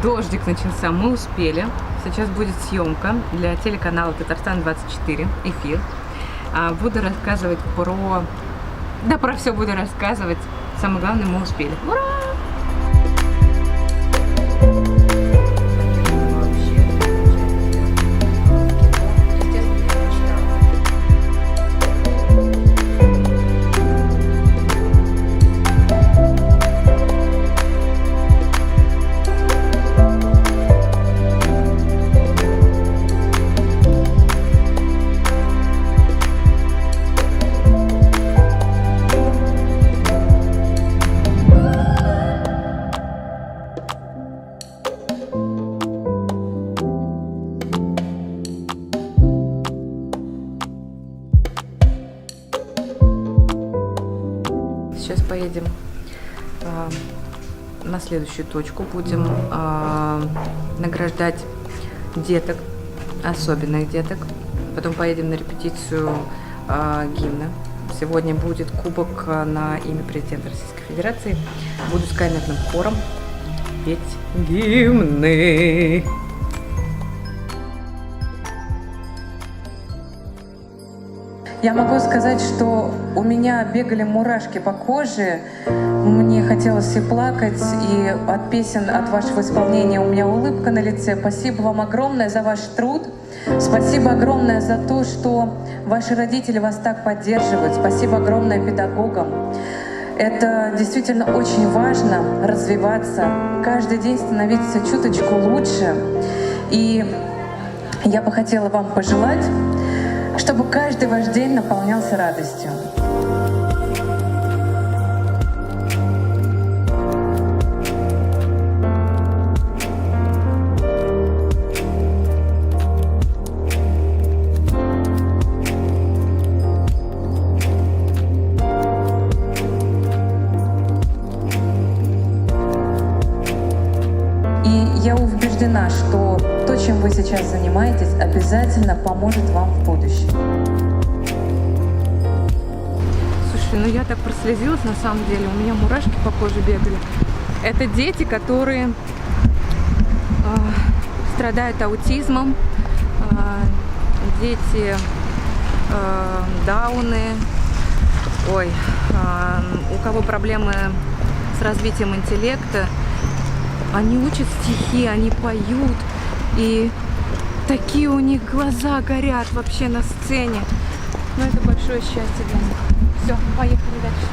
Дождик начался, мы успели. Сейчас будет съемка для телеканала Татарстан-24, эфир. Буду рассказывать про... Да, про все буду рассказывать. Самое главное, мы успели. Ура! Сейчас поедем на следующую точку. Будем награждать деток, особенных деток. Потом поедем на репетицию гимна. Сегодня будет кубок на имя президента Российской Федерации. Буду с камерным хором петь гимны. Я могу сказать, что у меня бегали мурашки по коже, мне хотелось и плакать, и от песен, от вашего исполнения у меня улыбка на лице. Спасибо вам огромное за ваш труд, спасибо огромное за то, что ваши родители вас так поддерживают, спасибо огромное педагогам. Это действительно очень важно развиваться, каждый день становиться чуточку лучше. И я бы хотела вам пожелать, чтобы каждый ваш день наполнялся радостью. И я убеждена, что то, чем вы сейчас занимаетесь, обязательно поможет вам в будущем. Слушай, ну я так прослезилась на самом деле, у меня мурашки по коже бегали. Это дети, которые страдают аутизмом, дети дауны, у кого проблемы с развитием интеллекта. Они учат стихи, они поют, и такие у них глаза горят вообще на сцене. Ну, это большое счастье для них. Все, поехали дальше.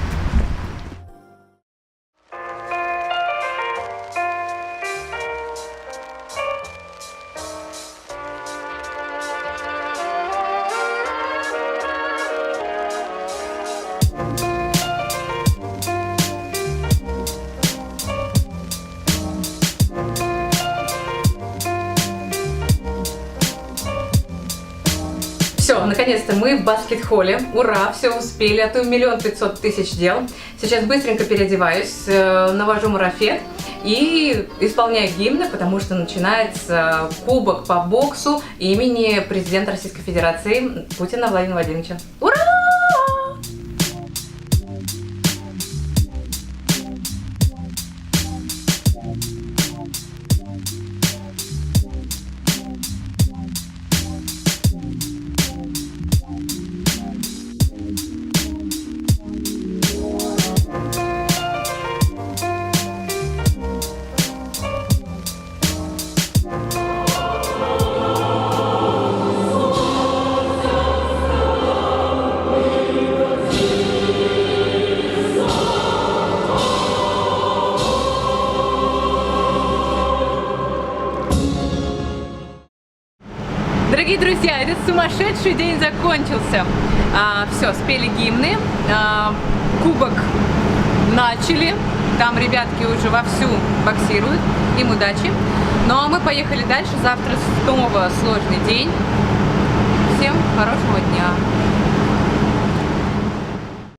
Все, наконец-то мы в баскет-холле. Ура, все успели, а то 1 500 000 дел. Сейчас быстренько переодеваюсь, навожу марафет и исполняю гимны, потому что начинается кубок по боксу имени президента Российской Федерации Путина Владимира Владимировича. Ура! Дорогие друзья, этот сумасшедший день закончился. Все, спели гимны, кубок начали, там ребятки уже вовсю боксируют, им удачи. Ну а мы поехали дальше, завтра снова сложный день. Всем хорошего дня.